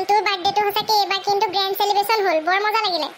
জন্তুৰ বাৰ্থডেটো সঁচাকে এইবাৰ কিন্তু গ্ৰেণ্ড সেলিব্ৰেশন হ'ল বৰ মজা লাগিলে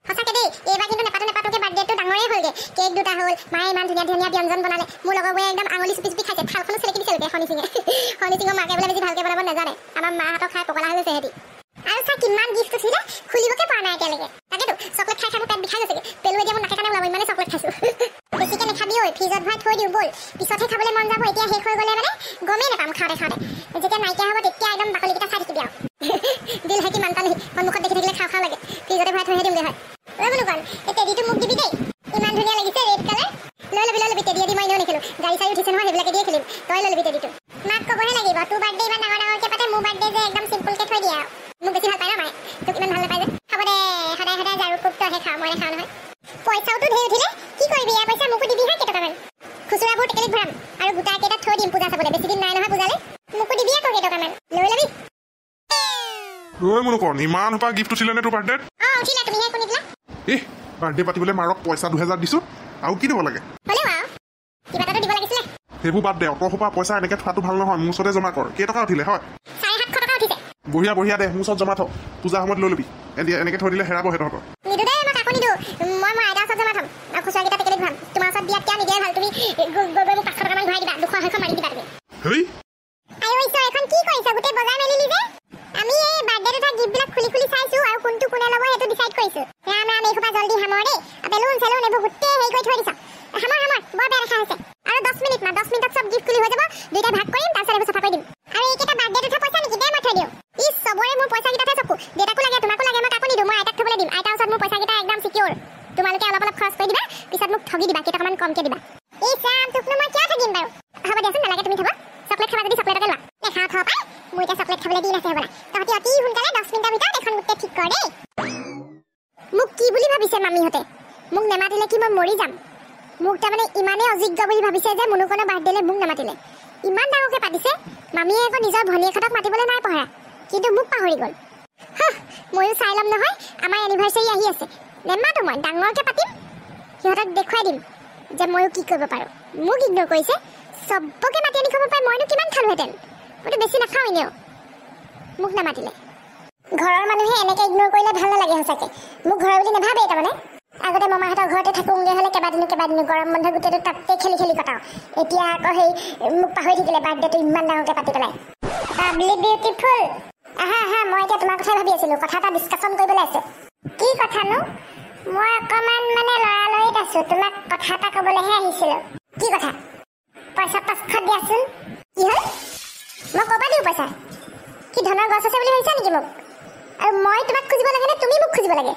সঁচাকে দেই এইবাৰ কিন্তু নেপাটোকে বাৰ্থডেটো ডাঙৰেই হ'লগে কেক দুটা হ'ল মায়ে ইমান ধুনীয়া ধুনীয়া ব্যঞ্জন বনালে মোৰ লগৰবোৰে একদম আঙুলি চুপি খাইছে থালখনো চেলেকি দিছে শনি সিঙৰ মাকে বোলে বেছি ভালকে বনাব নাজানে আমাৰ মাহঁতৰ খাই পকলা হৈ গৈছে হেতি আৰু চা কিমান গিফ্ট আছিলে খুলিবকে পৰা নাই এতিয়ালৈকে তাকেতো চকলেট খাই পেট বিষাই গৈছে পেলু এতিয়া মোৰ নাকে কাণে ওলাব ইমানে চকলেট খাইছো বেছিকে নাখাবি ঐ ফ্ৰিজত ভৰাই থৈ দিওঁ বল পিছতহে খাবলৈ মন যাব এতিয়া শেষ হৈ গ'লে মানে গমেই নাপাম খাওঁতে যেতিয়া নাইকিয়া হ'ব তেতিয়া একদম বাকলিকেইটা চাই থাকিবি আৰু দিল হয় কিমান টানি সন্মুখত দেখি থাকিলে খাওঁ লাগে ফ্ৰিজতে ভৰাই থৈহে দিমগৈ হয় বুনুকণ এই টেডিটো মোক দিবি দেই ইমান ধুনীয়া লাগিছে ৰেড কালাৰ লৈ ল'বি টেডি দি মই এনেও নেখেলোঁ গাড়ী চাৰি উঠিছে নহয় সেইবিলাকে দিয়ে খেলিম তই লৈ ল'বি টেডিটো মাক ক'বহে লাগিব তোৰ বাৰ্থডে ইমান ডাঙৰকৈ পাতে মোৰ বাৰ্থডে যে একদম চিম্পুলকৈ থৈ দিয়ে আৰু মোক বেছি ভাল পায় ন মায়ে তোক ইমান ভাল নাপায় যে খাব দে সদায় ঝাৰু কোক তইহে খাওঁ মই নাখাওঁ নহয় পইচাওতো ধেৰ উঠিলে কি কৰিবি এয়া পইচা মোকো দিবি হা কেইটকামান খুচুৰাবোৰ টেকেলিত ভৰাম আৰু গোটা কেইটা থৈ দিম পূজা চাবলৈ বেছি দিন নাই নহয় পূজালে মোকো দিবি আকৌ কেইটকামান লৈ ল'বি মুনুকণ ইমান সোপা গিফ্ট উঠিলে নে তোৰ বাৰ্থডেত উঠিলে তুমিহে কোন দিলা বাৰ্থডে পাতিবলৈ মাৰক পইচা 2000 দিছো আৰু কি দিব লাগে হ'লেও আৰু কিবা এটা দিব লাগিছিলে সেইবোৰ বাদ দে অত সোপা পইচা এনেকে থোৱাটো ভাল নহয় মোৰ ওচৰতে জমা কৰ কেইটকা উঠিলে হয় 750 টকা উঠিছে বঢ়িয়া দে মোৰ ওচৰত জমা থ পূজা সময়ত লৈ ল'বি এনেকে থৈ দিলে হেৰাবহে তহঁতৰ নিদো দেই মই কাকো নিদো মই আইতাৰ ওচৰত জমা থম আৰু খুচুৰাকেইটা টেকেলিত ভৰাম তোমাৰ ওচৰত দিয়াত কিয় নিদিয়াই ভাল তুমি গৈ মোক 500 টকামান ঘূৰাই দিবা 200 মাৰি দিবা তুমি হেই আইও ঈশ্বৰ এখন কি কৰিছা গোটেই বজাৰ মেলিলি যে আমি এই বাৰ্থডেত এটা গিফ্টবিলাক খুলি চাইছো আৰু কোনটো কোনে ল'ব সেইটো ডিচাইড কৰিছো ৰাম এই খোপা জলদি হামৰ দেই বেলুন চেলুন এইবোৰ গোটেই হেৰি কৰি থৈ দিছা হামৰ বৰ বেয়া দেখা হৈছে আৰু 10 মিনিটত চব গিফ্ট খুলি হৈ যাব দুইটা ভাগ কৰিম তাৰপিছত এইবোৰ চাফা কৰি দিম আৰু এইকেইটা বাৰ্থডেত উঠা পইচা নেকি দে মই থৈ দিওঁ চবৰে মোৰ পইচা কেইটাতে চকু দেউতাকো লাগে তোমাকো লাগে মই কাকো নিদো মই আইতাক থবলৈ দিম আইতাৰ ওচৰত মোৰ পইচা কেইটা একদম চিকিউৰ তোমালোকে অলপ খৰচ কৰি দিবা পিছত মোক ঠগি দিবা কেইটকামান কমকে দিবা চাম তোকনো মই কিয় থাকিম বাৰু হ'ব দিয়াচোন নালাগে তুমি থবা চকলেট খাবা যদি চকলেটকে লোৱা দেখাও থ পাই মোৰ এতিয়া চকলেট খাবলৈ দিন আছে হ'বলা তহঁতি অতি সোনকালে 10 মিনিটৰ ভিতৰত এখন গোটেই ঠিক কৰ দেই মোক কি বুলি ভাবিছে মামীহঁতে মোক নেমাতিলে কি মই মৰি যাম মোক তাৰমানে ইমানেই অযোগ্য বুলি ভাবিছে যে মুনুকণৰ বাৰ্থডেলে মোক নেমাতিলে ইমান ডাঙৰকৈ পাতিছে মামীয়ে আকৌ নিজৰ ভনীয়েকহঁতক মাতিবলৈ নাই পঢ়া কিন্তু মোক পাহৰি গ'ল ময়ো চাই ল'ম নহয় আমাৰ এনিভাৰ্চাৰী আহি আছে নেমাতো মই ডাঙৰকৈ পাতিম সিহঁতক দেখুৱাই দিম যে ময়ো কি কৰিব পাৰোঁ মোক ইগন'ৰ কৰিছে চবকে মাতি আনি খাব পাই মইনো কিমান খালোহেঁতেন মইতো বেছি নাখাওঁ এনেও মোক নামাতিলে ঘৰৰ মানুহে এনেকৈ ইগন'ৰ কৰিলে ভাল নালাগে সঁচাকৈ মোক ঘৰৰ বুলি নাভাবেই তাৰমানে আগতে মামাহঁতৰ ঘৰতে থাকোঁগৈ হ'লে কেইবাদিনো গৰম বন্ধ গোটেইটো তাতে খেলি কটাওঁ এতিয়া আকৌ সেই মোক পাহৰি থাকিলে বাৰ্থডেটো ইমান ডাঙৰকৈ পাতি পেলাই লাভলি বিউটিফুল আহা মই এতিয়া তোমাৰ কথাই ভাবি আছিলোঁ কথা এটা ডিছকাশ্যন কৰিবলৈ আছে কি কথানো মই অকণমান মানে লৰালৰিত আছোঁ তোমাক কথা এটা ক'বলৈহে আহিছিলোঁ কি কথা পইচা 500 দিয়াচোন কি হ'ল মই ক'ৰ পৰা দিওঁ পইচা কি ধনৰ গছ আছে বুলি ভাবিছা নেকি মোক আৰু মই তোমাক খুজিব লাগে নে তুমি মোক খুজিব লাগে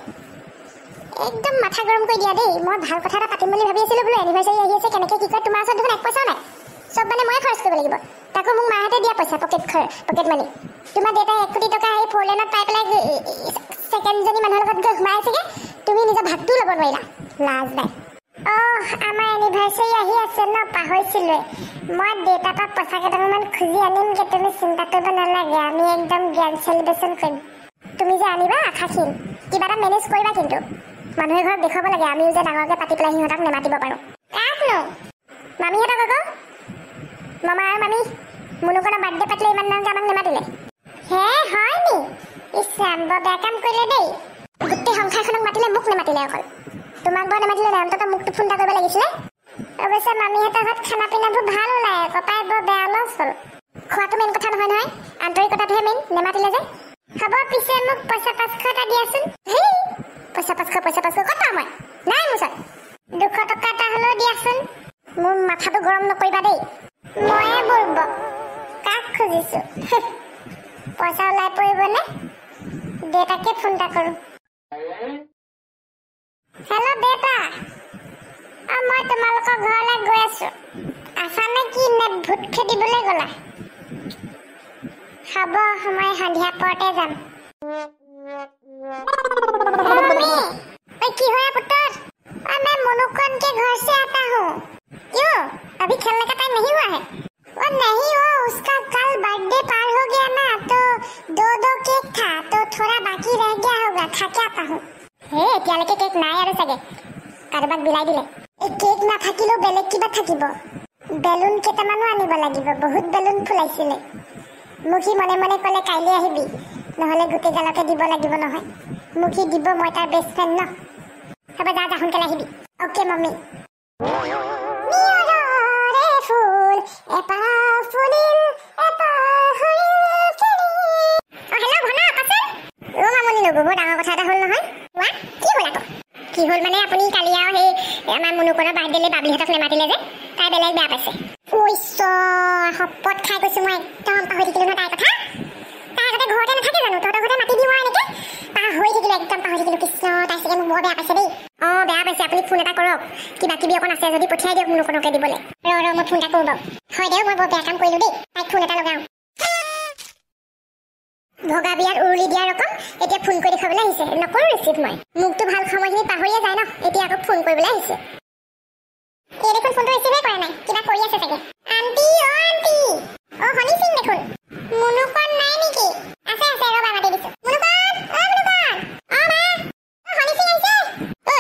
একদম মাথা গৰম কৰি দিয়া দেই মই ভাল কথা এটা পাতিম বুলি ভাবি আছিলোঁ বোলো এনিভাৰ্চাৰী আহি আছে কেনেকৈ কি কয় তোমাৰ ওচৰত দেখোন 1 পইচাও নাই চব মানে মই খৰচ কৰিব লাগিব তাকো মোক মাহঁতে দিয়া পইচা পকেট মানি তোমাৰ দেউতাই 1 কোটি টকা এই 4 লেনত পাই পেলাই ছেকেণ্ডজনী মানুহৰ লগত গৈ সোমাই আছেগৈ তুমি নিজৰ ভাগটো ল'ব নোৱাৰিলা লাজ নাই আমাৰ এনিভাৰ্চাৰী আহি আছে ন পাহৰিছিলোঁৱে মই দেউতাৰ পৰা পইচা কেইটামান খুজি আনিমগৈ তুমি চিন্তা কৰিব নালাগে আমি একদম গ্ৰেণ্ড চেলিব্ৰেশ্যন কৰিম তুমি যে আনিবা আশাখিন কিবা এটা মেনেজ কৰিবা কিন্তু মানুহে ঘৰত দেখুৱাব লাগে আমিও যে ডাঙৰকৈ পাতি পেলাই সিহঁতক নেমাতিব পাৰোঁ কাকনো মামীহঁতক আকৌ মামা আৰু মামী মুনুকণৰ বাৰ্থডে পাতিলে ইমান ডাঙৰকৈ আমাক নেমাতিলে হে হয় নি ইছৰাম বৰ বেয়া কাম কৰিলে দেই গোটেই সংসাৰখনক মাতিলে মোক নেমাতিলে অকল তোমাক বৰ নেমাতিলে নাই অন্ততঃ মোকতো ফোন এটা কৰিব লাগিছিলে অৱশ্যে মামীহঁতৰ ঘৰত খানা পিনাবোৰ ভাল ওলায় কপাই বৰ বেয়া লছ হ'ল খোৱাটো মেইন কথা নহয় আন্তৰিকতাটোহে মেইন নেমাতিলে যে হ'ব পিছে মোক পইচা 500 এটা দিয়াচোন পইচা 500 ক'ত পাম মই নাই মোৰ ওচৰত 200 টকা এটা হ'লেও দিয়াচোন মোৰ মাথাটো গৰম নকৰিবা দেই ময়ে বলব কাক খুজিছোঁ পইচা ওলাই পৰিবনে দেউতাকে ফোন এটা কৰোঁ হেল্ল' দেউতা মই তোমালোকৰ ঘৰলৈ গৈ আছোঁ আছা নে কি নে ভূত খেদিবলৈ গ'লা হ'ব মই সন্ধিয়া পৰতে যাম কি হয় पुत्र मैं मुनुकन के घर से आता हूँ क्यों अभी खेलने का टाइम नहीं हुआ है वो नहीं वो उसका कल बर्थडे पार हो गया ना तो 2 केक था तो थोड़ा बाकी रह गया होगा खा के आता हूँ हे एतियाলৈকে केक নাই আৰু চাগে কাৰোবাক বিলাই দিলে এই কেক নাথাকিলেও বেলেগ কিবা থাকিব বেলুন কেইটামানো আনিব লাগিব বহুত বেলুন ফুলাইছিলে মুখী মনে মনে ক'লে কাইলৈ আহিবি, নহ'লে গোটেই গালকে দিব লাগিব নহয়। মুখী দিব, মই তাৰ বেষ্ট ফ্ৰেণ্ড ন। হ'ব যা যা, সোনকালে আহিবি। Okay mummy. ফুল এপাহ ফুলিল এপাহ হৰিল কেলি। হেল্ল' ভনা কচোন। মামনি নগো, বৰ ডাঙৰ কথা এটা হ'ল নহয়। কি হ'ল আকৌ? কি হ'ল মানে আপুনি কালি আৰু সেই আমাৰ মুনুকণৰ বাৰ্থডেলে বাবলিহঁতক নেমাতিলে যে, তাই বেলেগ বেয়া পাইছে। শপত খাই কৈছো, মই একদম পাহৰি থাকিলো নহয় তাইৰ কথা। তাই আগতে ঘৰতে নাথাকে জানো, তহঁতৰ ঘৰতে মাতি দিওঁ আৰু এনেকে। পাহৰি থাকিলো, একদম পাহৰি থাকিলো। কৃষ্ণ, তাই চাগে মোক বৰ বেয়া পাইছে দেই। বেয়া পাইছে। আপুনি ফোন এটা কৰক, কিবা কিবি অকণ আছে যদি পঠিয়াই দিয়ক মুনুকণকে দিবলৈ। মই ফোন এটা কৰোঁ বাৰু। হয় দেও, মই বৰ বেয়া কাম কৰিলো দেই। তাইক ফোন এটা লগাওঁ। ভগা বিয়াত উৰুলি দিয়া ৰকম এতিয়া ফোন কৰি দেখুৱাবলৈ আহিছে। নকৰো ৰিচিভ মই। মোকতো ভাল সময়খিনি পাহৰিয়ে যায় ন, এতিয়া আকৌ ফোন কৰিবলৈ আহিছে। এই দেখোন ফোনটো ৰিচিভে কৰা নাই, কিবা কৰি আছে চাগে। আণ্টি আণ্টি, শুনিছিন দেখোন। মুনুকণ নাই নেকি? আছে ৰবা মাতি দিছো। মুনুকণ মুনুকণ, মা শুনিছিন আহিছে।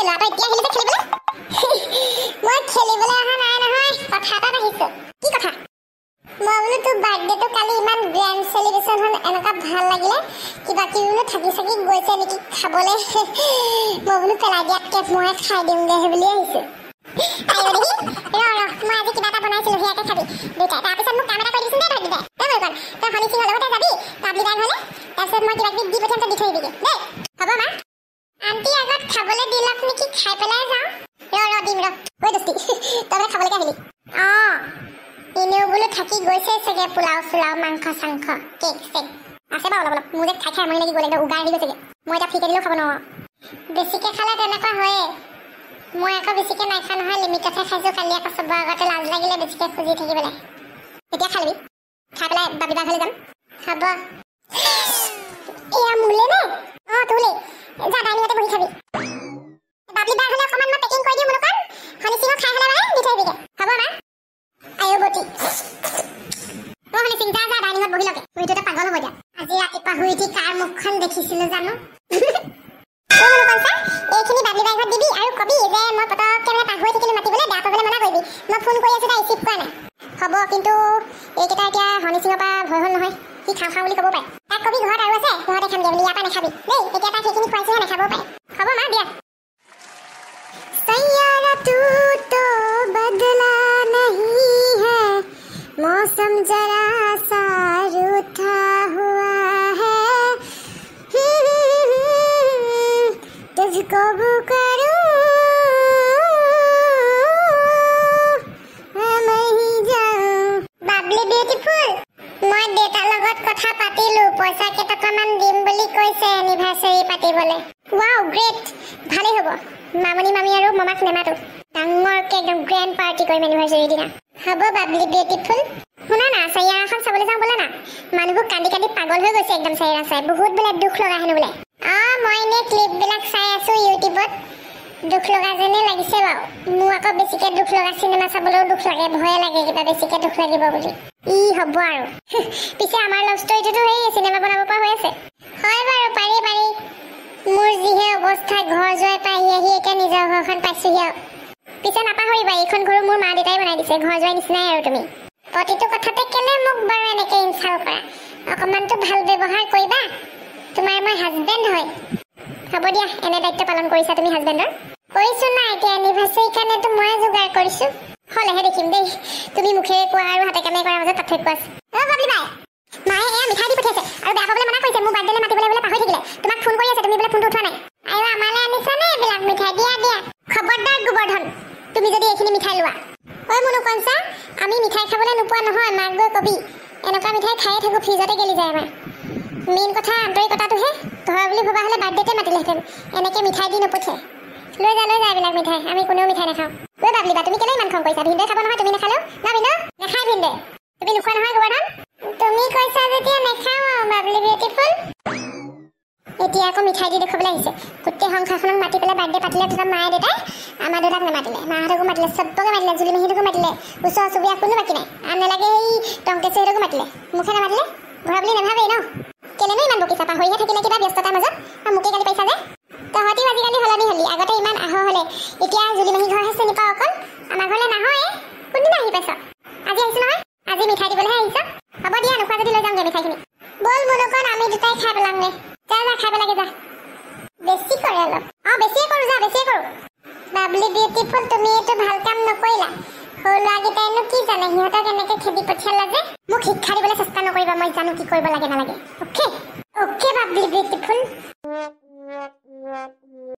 ল'ৰাটো এতিয়া আহিলে যে খেলিবলৈ। মই খেলিবলৈ অহা নাই নহয়, কথা এটাত আহিছো। কি কথা? মই বোলো তোৰ বাৰ্থডেটো কালি ইমান গ্ৰেণ্ড চেলিব্ৰেশ্যন হ'ল, এনেকুৱা ভাল লাগিলে। কিবা কিবি বোলো থাকি চাকি গৈছে নেকি খাবলৈ। মই বোলো পেলাই দিয়াতকে মই খাই দিওঁগে বুলি আহিছো। মই আজি কিবা এটা বনাইছিলো, সেয়াকে খাবি দুইটাই। তাৰপিছত মোক কাম এটা কৰি দিছোন দেই, তই দিদে তই শুনিছিনৰ লগতে যাবি পাবলি দাই হ'লে। তাৰপিছত মই কিবা কিবি দি পঠিয়াম, তই দি থৈ দিবিগে দেই। হ'ব মা? আণ্টি আগত খাবলৈ দি লওক নেকি, খাই পেলাই যাওঁ। দিম ঐ দস্তি, তই মানে খাবলৈকে আহিলি? এনেও বোলো থাকি গৈছে চাগে, পোলাও চোলাও মাংস চাংস কেক চেক আছে বাৰু অলপ অলপ। মোৰ যে খাই আমনি লাগি গ'ল, একদম উগাৰ আহি গৈছেগে। মই এতিয়া ফ্ৰীকে দিলেও খাব নোৱাৰো। বেছিকে খালে তেনেকুৱা হয়ে। মই আকৌ বেছিকে নাই খোৱা নহয়, লিমিটতহে খাইছো। কালি আকৌ চবৰ আগতে লাজ লাগিলে বেছিকে খুজি থাকিবলৈ। এতিয়া খাই লবি, খাই পেলাই বাবি বাৰ ঘৰলৈ যাম। হ'ব। এয়া মোলে নে? তোলে যা, ডাইনিঙতে বহি খাবি। বাবলি বাৰ ঘৰলৈ অকণমান মই পেকিং কৰি দিওঁ। মুনুকণ শুনিছিনো খাই হ'লে মানে দি থৈ দিবিগে। হ'ব মা? আয়ুবতী শুনিছিন, যা যা ডাইনিঙত বহি লগে। তুইটোতে পাগল হ'ব এতিয়া। আজি ৰাতিপুৱা শুই উঠি কাৰ মুখখন দেখিছিলো জানো। এইখিনি বাবলি বাই ঘৰত দিবি আৰু কবি যে মই পটককে মানে পাহৰি থাকিলো মাতিবলৈ, বেয়া পাবলৈ মনা কৰিবি। মই ফোন কৰি আছো, তাই ৰিচিভ কৰা নাই। হ'ব, কিন্তু এইকেইটা এতিয়া হনী সিঙৰ পৰা ভয় হ'ল নহয়, সি খাওঁ খাওঁ বুলি ক'ব পাৰে। তাক কবি ঘৰত আৰু আছে, ঘৰতে খামগে বুলি, ইয়াৰ পৰা নাখাবি দেই। এতিয়া তাক সেইখিনি খুৱাইছোহে, নাখাবও পাৰে। হ'ব মা, দিয়া। सैयारा तू तो बदला नहीं है, मौसम जरा सा रूठा हुआ है, तुझको पुकारूं मैं ही जाऊं। बाबली ब्यूटीफुल, मैं देता লগত কথা পাতিলো, পইচা কেইটকামান দিম বুলি কৈছে এনিভাৰ্সাৰী পাতিবলে। ওয়াও গ্ৰেট, ভালেই হ'ব। মামনি মামী আৰু মামাক নেমাতো, ডাঙৰকে একদম গ্ৰেণ্ড পাৰ্টি কৰিম এনিভাৰ্সাৰীৰ দিনা। হ'ব বাবলি বিউটিফুল, শুনা না, চাইয়া এখন চাবলৈ যাওঁ বোলে না। মানুহবোৰ কান্দি কান্দি পাগল হৈ গৈছে একদম চাইয়া চাই। বহুত বোলে দুখ লগা হেনো বোলে। মই এনেই ক্লিপবিলাক চাই আছো ইউটিউবত, দুখ লগা যেনে লাগিছে বাৰু। মোৰ আকৌ বেছিকে দুখ লগা চিনেমা চাবলৈও দুখ লাগে, ভয়ে লাগে কিবা বেছিকে দুখ লাগিব বুলি। হ'ব আৰু পিছে আমাৰ লাভ ষ্টৰিটোতো সেই চিনেমা বনাব পৰা হৈ আছে। হয় বাৰু, পাৰি পাৰি। মোৰ যিহে অৱস্থা, ঘৰ যোৱাই পাই আহি এতিয়া নিজৰ ঘৰখন পাইছোহি আৰু। পিছে নাপাহৰিবা, এইখন ঘৰো মোৰ মা দেউতাই বনাই দিছে, ঘৰ যোৱাই নিচিনাই আৰু তুমি। প্ৰতিটো কথাতে কেলে মোক বাৰু এনেকে ইনচাল্ট কৰা? অকণমানতো ভাল ব্যৱহাৰ কৰিবা, তোমাৰ মই হাজবেণ্ড হয়। হ'ব দিয়া, এনে দায়িত্ব পালন কৰিছা তুমি হাজবেণ্ডৰ। কৰিছো না, এতিয়া এনিভাৰ্চাৰীৰ কাৰণেতো ময়ে যোগাৰ কৰিছো। হ'লেহে দেখিম দেই তুমি মুখেৰে কোৱা আৰু হাতে কামে কৰাৰ মাজত পাৰ্থক্য আছে। বাবলি বাই, মায়ে এয়া মিঠাই দি পঠিয়াইছে আৰু বেয়া পাবলৈ মানা কৰিছে। মোৰ বাৰ্থডেলে মাতিবলৈ বোলে পাহৰি থাকিলে। তোমাক ফোন কৰি আছে, তুমি বোলে ফোনটো উঠোৱা নাই। আৰু আমালৈ আনিছা নে এইবিলাক মিঠাই? দিয়া দিয়া, খবৰদাৰ গোবৰ্ধন, তুমি যদি এইখিনি মিঠাই লোৱা। ঐ মুনুকণ চা, আমি মিঠাই খাবলৈ নোপোৱা নহয়, মাক গৈ কবি। এনেকুৱা মিঠাই খায়ে থাকো, ফ্ৰিজতে গেলি যায় আমাৰ। মেইন কথা আন্তৰিকতাটোহে, ঘৰ বুলি ভবা হ'লে বাৰ্থডেতে মাতিলেহেঁতেন, এনেকৈ মিঠাই দি নপঠিয়াই। লৈ যা এইবিলাক মিঠাই, আমি কোনেও মিঠাই নাখাওঁ। কৈ বাবলি বা, তুমি কেলে ইমান খং কৰিছা? ভিন্দে খাব নহয়, তুমি নাখালেও না ভিন্দে নাখায়। ভিন্দে তুমি নোখোৱা নহয় গোবৰ্ধন? তুমি কৈছা যেতিয়া নাখাওঁ আৰু বাবলি বিউটিফুল। এতিয়া আকৌ মিঠাই দি দেখুৱাবলৈ আহিছে। গোটেই সংসাৰখনক মাতি পেলাই বাৰ্থডে পাতিলে। তথা মায়ে দেউতাই আমাৰ দেউতাক নামাতিলে, মাহঁতকো মাতিলে, চবকে মাতিলে, জুলি মাহীহঁতকো মাতিলে, ওচৰ চুবুৰীয়া কোনো বাকী নাই। আন নালাগে এই টংকেশ্বৰীহঁতকো মাতিলে, মুখে নামাতিলে। ঘৰ বুলি নাভাবেই ন? কেলেনো ইমান বকিছা? পাহৰিহে থাকিলে কিবা ব্যস্ততাৰ মাজত, আৰু মোকে গালি পাইছা যে। তহঁতিও আজিকালি সলনি হলি, আগতে ইমান আহ হলে, এতিয়া জুলি মাহী ঘৰহে চিনি পাওঁ অকল, আমাৰ ঘৰলৈ নাহয়ে। কোনদিনা আহি পাইছ? আজি আহিছো নহয়, আজি মিঠাই দিবলৈহে আহিছ। হ'ব দিয়া, নোখোৱা যদি লৈ যাওঁগে মিঠাইখিনি। দুটাই খাই পেলাম নে যা যা খাই পেলাগে যা বেছি কৰে অলপ বেছিয়ে কৰো যা বেছিয়ে কৰো বাবলি বিউটিফুল তুমি এইটো ভাল কাম নকৰিলা সৰু ল'ৰাকেইটাইনো কি জানে সিহঁতক এনেকে খেদি পঠিয়ালা যে মোক শিক্ষা দিবলৈ চেষ্টা নকৰিবা মই জানো কি কৰিব লাগে নালাগে অ'কে অ'কে বাবলি বিউটিফুল